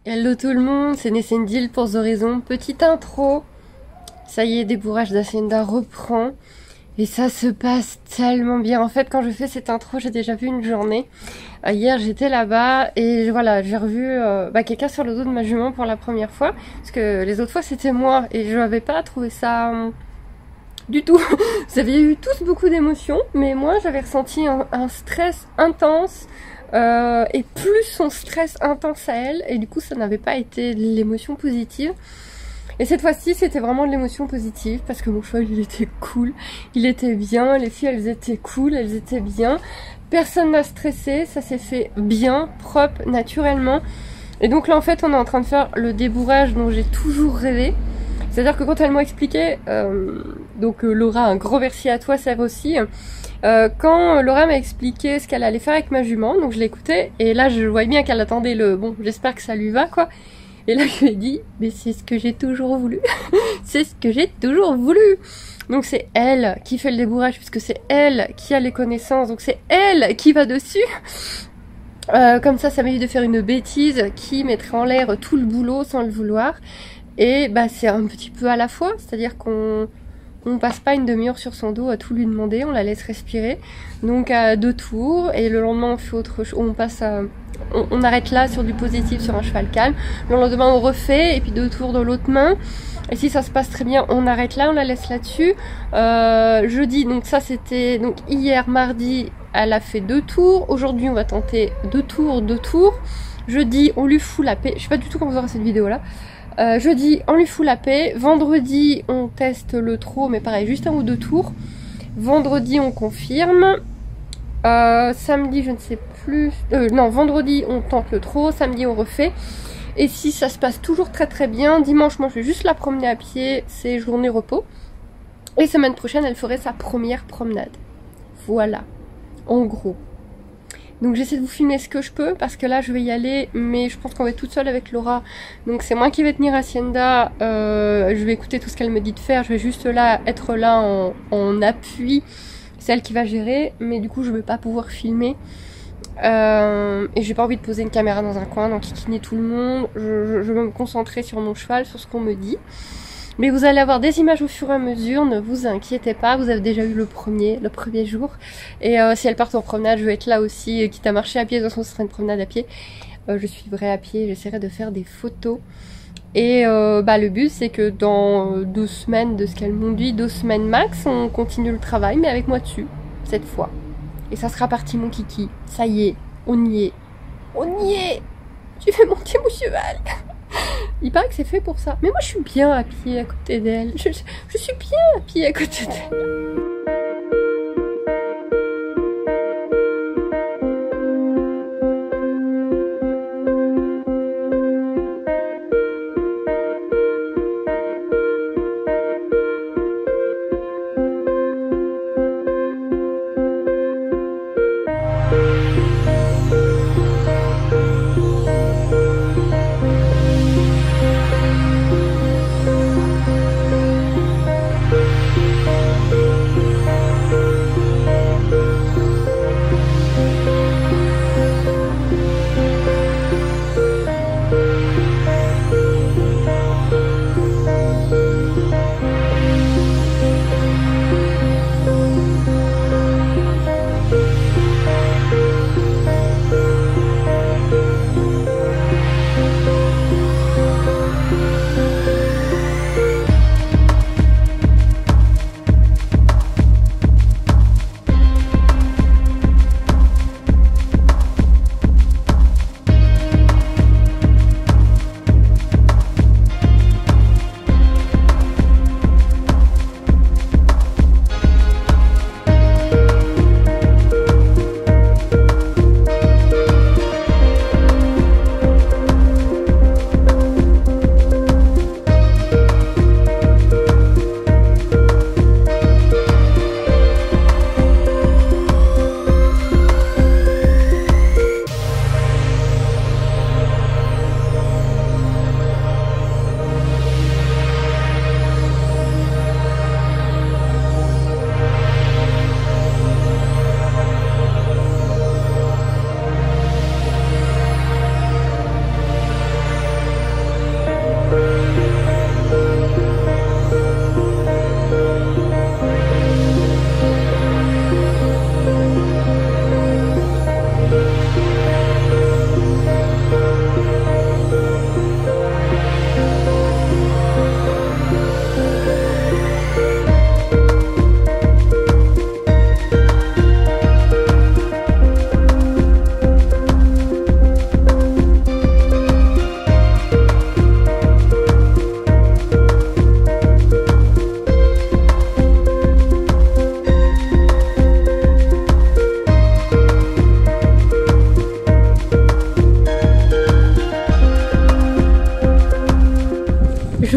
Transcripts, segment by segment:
Hello tout le monde, c'est Nessendil pour The Horizon. Petite intro. Ça y est, débourrage d'Hacienda reprend. Et ça se passe tellement bien. En fait, quand je fais cette intro, j'ai déjà vu une journée. Hier, j'étais là-bas et voilà, j'ai revu quelqu'un sur le dos de ma jument pour la première fois. Parce que les autres fois, c'était moi. Et je n'avais pas trouvé ça du tout. Vous aviez eu tous beaucoup d'émotions. Mais moi, j'avais ressenti un stress intense. Et plus son stress intense à elle, et du coup ça n'avait pas été de l'émotion positive. Et cette fois-ci c'était vraiment de l'émotion positive parce que mon cheval il était cool, il était bien, les filles elles étaient cool, elles étaient bien, personne n'a stressé, ça s'est fait bien, propre, naturellement. Et donc là en fait on est en train de faire le débourrage dont j'ai toujours rêvé. C'est-à-dire que quand elle m'a expliqué, Laura, un gros merci à toi, Sèvres aussi. Quand Laura m'a expliqué ce qu'elle allait faire avec ma jument, donc je l'écoutais, et là je voyais bien qu'elle attendait le bon, j'espère que ça lui va quoi. Et là je lui ai dit, mais c'est ce que j'ai toujours voulu, c'est ce que j'ai toujours voulu. Donc c'est elle qui fait le débourrage, puisque c'est elle qui a les connaissances, donc c'est elle qui va dessus. Comme ça m'évite de faire une bêtise qui mettrait en l'air tout le boulot sans le vouloir. Et c'est un petit peu à la fois, c'est-à-dire qu'on passe pas une demi-heure sur son dos à tout lui demander, on la laisse respirer. Donc à 2 tours, et le lendemain on fait autre chose, on arrête là sur du positif sur un cheval calme. Le lendemain on refait, et puis 2 tours dans l'autre main. Et si ça se passe très bien, on arrête là, on la laisse là-dessus. Jeudi, donc ça c'était donc hier mardi, elle a fait 2 tours. Aujourd'hui on va tenter 2 tours. Jeudi on lui fout la paix. Je sais pas du tout comment vous aurez cette vidéo là. Jeudi, on lui fout la paix. Vendredi, on teste le trot, mais pareil, juste 1 ou 2 tours. Vendredi, on confirme. Samedi, je ne sais plus. Vendredi, on tente le trot. Samedi, on refait. Et si ça se passe toujours très très bien, dimanche, moi, je vais juste la promener à pied. C'est journée repos. Et semaine prochaine, elle ferait sa première promenade. Voilà. En gros. Donc j'essaie de vous filmer ce que je peux parce que là je vais y aller, mais je pense qu'on va être toute seule avec Laura. Donc c'est moi qui vais tenir Hacienda, je vais écouter tout ce qu'elle me dit de faire, je vais juste être là en appui. C'est elle qui va gérer, mais du coup je vais pas pouvoir filmer. Et j'ai pas envie de poser une caméra dans un coin, d'enquiquiner tout le monde. Je vais me concentrer sur mon cheval, sur ce qu'on me dit. Mais vous allez avoir des images au fur et à mesure, ne vous inquiétez pas, vous avez déjà eu le premier jour. Et si elle part en promenade, je vais être là aussi, quitte à marcher à pied, de toute façon ce sera une promenade à pied. Je suivrai à pied, j'essaierai de faire des photos. Et le but c'est que dans 2 semaines, de ce qu'elles m'ont dit, 2 semaines max, on continue le travail, mais avec moi dessus, cette fois. Et ça sera parti mon kiki, ça y est, on y est. J'ai fait monter mon cheval. Il paraît que c'est fait pour ça. Mais moi je suis bien à pied à côté d'elle. Je suis bien à pied à côté d'elle.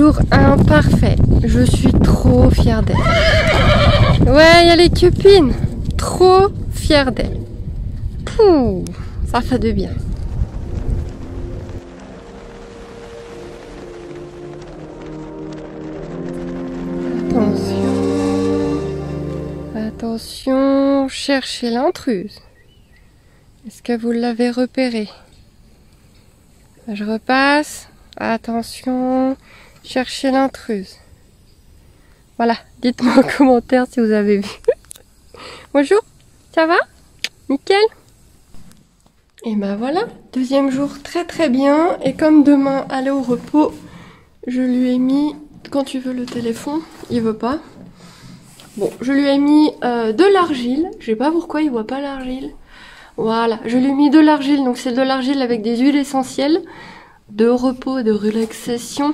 Jour 1 parfait. Je suis trop fière d'elle. Ouais, il y a les copines. Trop fière d'elle. Pouh, ça fait de bien. Attention. Attention, cherchez l'intruse. Est-ce que vous l'avez repérée? Je repasse. Attention, cherchez l'intruse. Voilà, dites-moi en commentaire si vous avez vu. Bonjour, ça va? Nickel? Et ben voilà, deuxième jour très très bien. Et comme demain, aller au repos, je lui ai mis, quand tu veux le téléphone, il veut pas. Bon, je lui ai mis de l'argile. Je sais pas pourquoi il voit pas l'argile. Voilà, je lui ai mis de l'argile. Donc c'est de l'argile avec des huiles essentielles. De repos, de relaxation.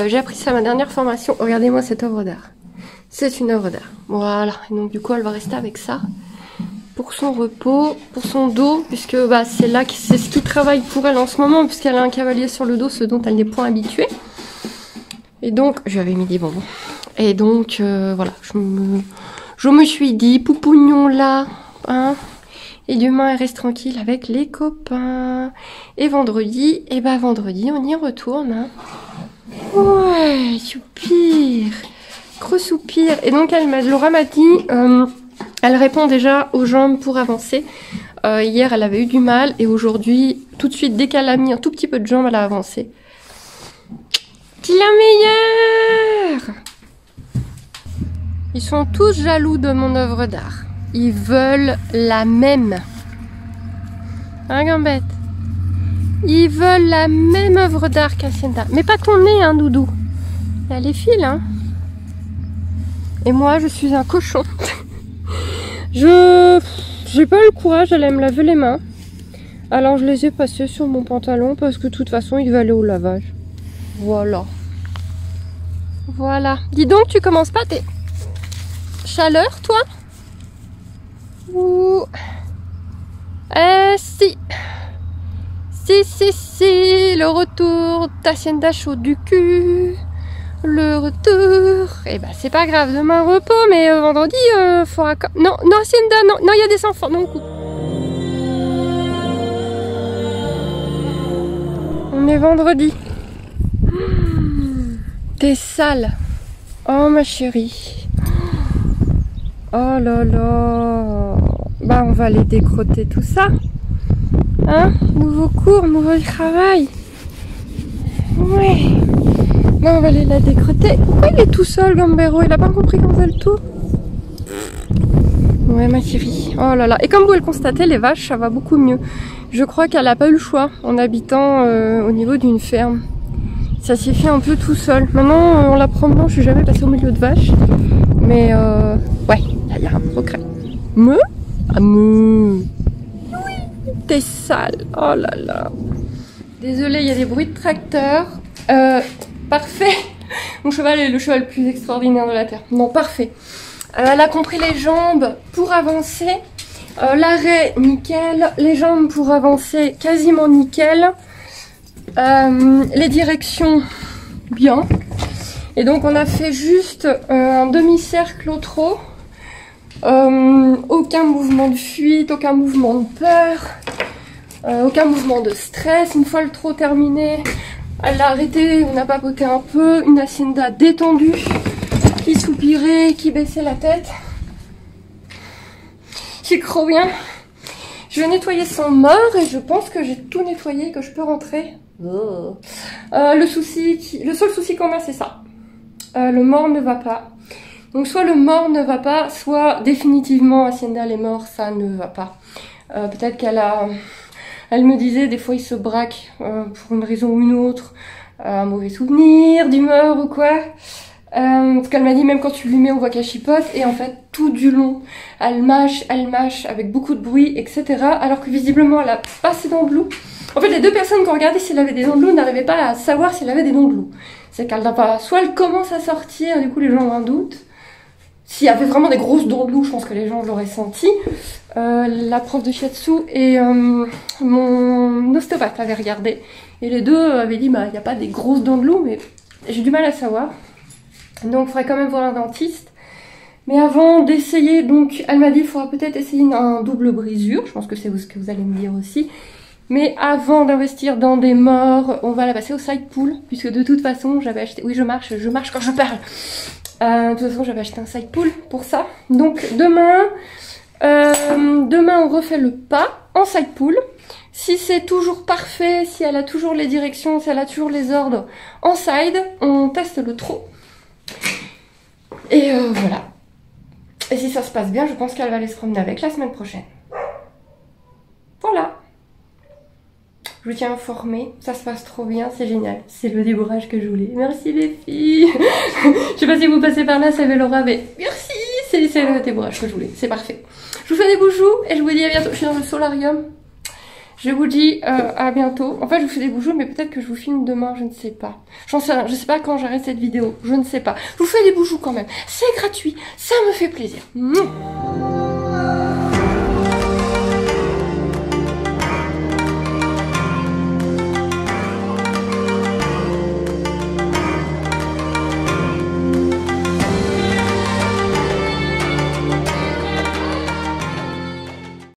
J'ai appris ça à ma dernière formation. Regardez-moi cette œuvre d'art. C'est une œuvre d'art. Voilà, et donc du coup elle va rester avec ça. Pour son repos, pour son dos, puisque bah, c'est là que c'est ce qui travaille pour elle en ce moment, puisqu'elle a un cavalier sur le dos, ce dont elle n'est point habituée. Et donc, je lui avais mis des bonbons. Et donc, voilà, je me suis dit, poupougnon là, hein, et demain, elle reste tranquille avec les copains. Et vendredi, et bah vendredi, on y retourne. Hein. Ouais, soupir, gros soupir. Et donc, Laura m'a dit... elle répond déjà aux jambes pour avancer. Hier, elle avait eu du mal et aujourd'hui, tout de suite, dès qu'elle a mis un tout petit peu de jambes, elle a avancé. La meilleure! Ils sont tous jaloux de mon œuvre d'art. Ils veulent la même. Hein, Gambette? Ils veulent la même œuvre d'art qu'Hacienda. Mais pas ton nez, hein, Doudou. Il y a les fils, hein. Et moi, je suis un cochon. J'ai pas eu le courage d'aller me laver les mains. Alors je les ai passés sur mon pantalon parce que de toute façon il va aller au lavage. Voilà. Voilà. Dis donc, tu commences pas tes chaleurs, toi? Ouh. Si. Si, le retour d'Hacienda chaud du cul. Le retour. Et bah c'est pas grave, demain repos, mais vendredi faudra... Non, Hacienda, non, il y a des enfants, non, coupe. On est vendredi. T'es sale. Oh ma chérie. Oh là là. Bah on va aller décrotter tout ça. Hein? Nouveau cours, nouveau travail. Ouais. Bon, on va aller la décrotter. Pourquoi il est tout seul, Gambero? Il a pas compris qu'on faisait le tour. Ouais, ma chérie. Oh là là. Et comme vous le constatez, les vaches, ça va beaucoup mieux. Je crois qu'elle a pas eu le choix en habitant au niveau d'une ferme. Ça s'est fait un peu tout seul. Maintenant, on la promenant, je suis jamais passée au milieu de vaches. Mais ouais, il y a un progrès. Oui, t'es sale. Oh là là. Désolée, il y a des bruits de tracteur. Parfait. Mon cheval est le cheval le plus extraordinaire de la Terre. Non, parfait. Elle a compris les jambes pour avancer. L'arrêt, nickel. Les jambes pour avancer, quasiment nickel. Les directions, bien. Et donc, on a fait juste un demi-cercle au trot. Aucun mouvement de fuite, aucun mouvement de peur. Aucun mouvement de stress. Une fois le trot terminé... Elle a arrêté, on a papoté un peu, une Hacienda détendue, qui soupirait, qui baissait la tête. C'est trop bien. Je vais nettoyer son mort et je pense que j'ai tout nettoyé, que je peux rentrer. Oh. Le seul souci qu'on a, c'est ça. Le mort ne va pas. Donc soit le mort ne va pas, soit définitivement Hacienda les morts, ça ne va pas. Peut-être qu'elle a... Elle me disait, des fois il se braque pour une raison ou une autre, un mauvais souvenir d'humeur ou quoi. Parce qu'elle m'a dit, même quand tu lui mets, on voit qu'elle chipote. Et en fait, tout du long, elle mâche avec beaucoup de bruit, etc. Alors que visiblement, elle a pas ses dents de loup. En fait, les deux personnes qui ont regardé si elle avait des dents de loup n'arrivaient pas à savoir si elle avait des dents de loup. C'est qu'elle n'a pas... Soit elle commence à sortir, du coup les gens ont un doute. S'il y avait vraiment des grosses dents de loup, je pense que les gens l'auraient senti. La prof de shiatsu et mon ostéopathe avaient regardé. Et les deux avaient dit, bah, il n'y a pas des grosses dents de loup, mais J'ai du mal à savoir. Donc il faudrait quand même voir un dentiste. Mais avant d'essayer, donc elle m'a dit il faudra peut-être essayer un double brisure. Je pense que c'est ce que vous allez me dire aussi. Mais avant d'investir dans des morts, on va la passer au side pool. Puisque de toute façon, j'avais acheté... Oui, je marche quand je parle. De toute façon, j'avais acheté un side pool pour ça. Donc demain, on refait le pas en side pool. Si c'est toujours parfait, si elle a toujours les directions, si elle a toujours les ordres en side, on teste le trot. Et voilà. Et si ça se passe bien, je pense qu'elle va aller se promener avec la semaine prochaine. Voilà. Je vous tiens informée, ça se passe trop bien, c'est génial. C'est le débourrage que je voulais. Merci les filles. Je sais pas si vous passez par là, c'est Laura, mais merci. C'est le débourrage que je voulais, c'est parfait. Je vous fais des bijoux et je vous dis à bientôt. Je suis dans le solarium. Je vous dis à bientôt. En fait, je vous fais des bijoux, mais peut-être que je vous filme demain, je ne sais pas. J'en sais rien, je sais pas quand j'arrête cette vidéo, je ne sais pas. Je vous fais des bijoux quand même. C'est gratuit, ça me fait plaisir.